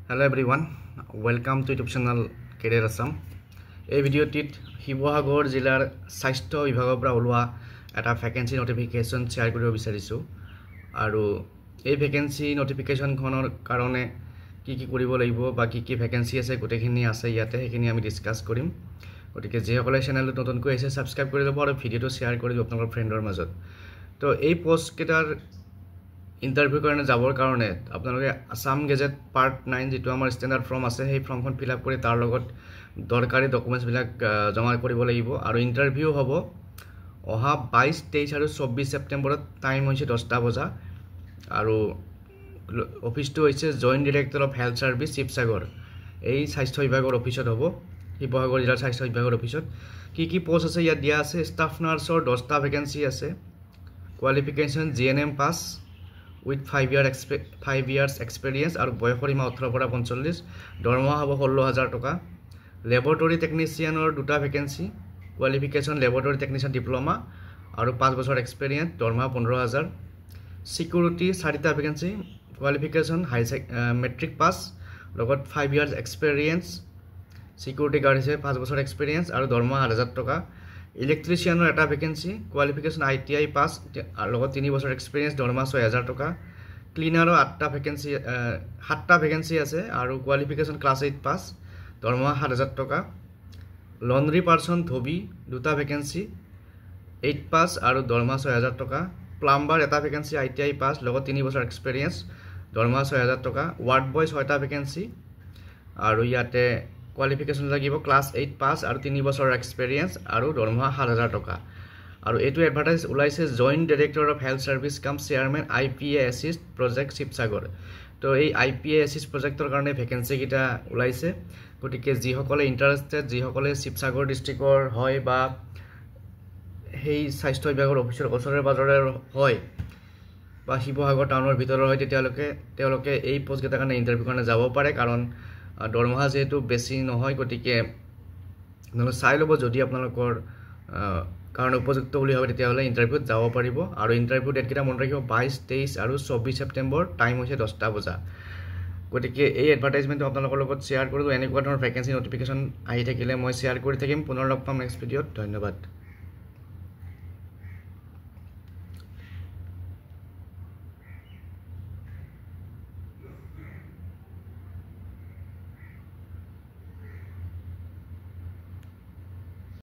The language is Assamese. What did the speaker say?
Hello everyone, welcome to YouTube channel Career Assam. এই ভিডিওটিত শিৱসাগৰ জিলাৰ স্বাস্থ্য বিভাগৰ পৰা ওলোৱা এটা ভ্যাকেন্সি নোটিফিকেশন শেয়াৰ কৰিব বিচাৰিছো আৰু এই ভ্যাকেন্সি নোটিফিকেশনখনৰ কাৰণে কি কৰিব লাগিব বা কি ভ্যাকেন্সি আছে গোটেইখিনি আছে ইয়াতে সেইখিনি আমি ডিসকাস কৰিম গতিকে যেসকলে চেনেলটো নতুনকৈ আছে সাবস্ক্ৰাইব কৰি ল'ব আৰু ভিডিওটো শেয়াৰ কৰি দিব আপোনালোকৰ ফ্ৰেণ্ডৰ মাজত তো এই পোষ্ট কেটাৰ ইন্টাৰভিউ কাৰণে যাবৰ কাৰণে আপোনালোকে আসাম গেজেট পাৰ্ট 9 যেটো আমাৰ ষ্টেণ্ডাৰ্ড ফৰ্ম আছে সেই ফৰ্মখন ফিল আপ কৰি তাৰ লগত দৰকাৰী ডকুমেন্টছ বিলাক জমা কৰিব লাগিব আৰু ইন্টাৰভিউ হ'ব অহা 22 23 আৰু 24 ছেপ্টেম্বৰত টাইম হৈছে 10টা বজা আৰু অফিসটো হৈছে joint director of health service Sivasagar এই স্বাস্থ্য বিভাগৰ অফিসত হ'ব শিৱসাগৰ জিলাৰ স্বাস্থ্য বিভাগৰ অফিসত কি পোষ্ট আছে ইয়াত দিয়া আছে ষ্টাফ নাৰ্ছৰ 10টা ভ্যাকেন্সি আছে qualification GNM pass with 5 years experience আৰু বয়সৰ সীমা 18 পৰা 45 দৰমহা হ'ব 16000 টকা ল্যাবৰেটৰী টেকনিচিয়ানৰ দুটা vacancy qualification laboratory technician diploma আৰু 5 বছৰ এক্সপেৰিয়েন্স দৰমহা 15000 সিকিউৰিটি 4টা ভ্যাকেন্সি কোৱালিফিকেশন মেট্ৰিক পাস লগত 5 years এক্সপেৰিয়েন্স সিকিউৰিটি গাৰ্ড আছে 5 বছৰ এক্সপেৰিয়েন্স আৰু দৰমহা 8000 টকা ইলেক্ট্ৰিচিয়ানৰ এটা ভ্যাকেন্সি কোৱালিফিকেশন আইটিআই পাস আৰু লগত 3 বছৰ এক্সপেৰিয়েন্স দৰমহা 6000 টকা ক্লিনাৰৰ 8টা ভ্যাকেন্সি 7টা ভ্যাকেন্সি আছে আৰু কোৱালিফিকেশন ক্লাস 8 পাস দৰমহা 7000 টকা লন্ড্ৰি পাৰ্সন ধবি দুটা ভ্যাকেন্সি 8 পাস আৰু দৰমহা 6000 টকা প্লাম্বাৰ এটা ভ্যাকেন্সি আইটিআই পাস লগত 3 বছৰ এক্সপেৰিয়েন্স দৰমহা 6000 টকা ওয়াৰ্ড বয় 6টা ভ্যাকেন্সি আৰু ইয়াতে কোৱালিফিকেশন লাগিব ক্লাস 8 পাস আৰু 3 বছৰ এক্সপেৰিয়েন্স আৰু দৰমহা 7000 টকা আৰু এটো এডভাৰটাইজ ওলাইছে joint director of health service cum chairman IPA assist project Sivasagar তো এই আইপিএ এসিস্ট প্ৰজেক্টৰ কাৰণে ভ্যাকেন্সি কিটা ওলাইছে গতিকে যিসকলে ইন্টাৰেস্টেড যিসকলে শিৱসাগৰ ডিস্ট্ৰিক্টৰ হয় বা সেই স্বাস্থ্য বিভাগৰ অফিচৰ ওচৰৰ বাজৰৰ হয় বা শিৱসাগৰ টাউনৰ ভিতৰৰ হয় তেওঁলোকে এই পোষ্ট কেইটাৰ কাৰণে ইন্টাৰভিউ কাৰণে যাব পাৰে কাৰণ দৰমহা যেহেতু বেছি নহয় গতিকে চাই ল'ব যদি আপোনালোকৰ কাৰণ উপযুক্ত বুলি হয় তেতিয়াহলে ইন্টাৰভিউত যাব পাৰিব আৰু ইন্টাৰভিউ ডেট কেইটা মনত ৰাখিব 22 23 আৰু 24 ছেপ্টেম্বৰ টাইম হৈছে 10টা বজা গতিকে এই এডভাৰটাইজমেন্ট আপোনালোকৰ লগত শেয়াৰ কৰিলো এনেকুৱা ধৰণৰ ভ্যাকেন্সি নোটিফিকেশন আহি থাকিলে মই শেয়াৰ কৰি থাকিম পুনৰ লগ পাম নেক্সট ভিডিঅত ধন্যবাদ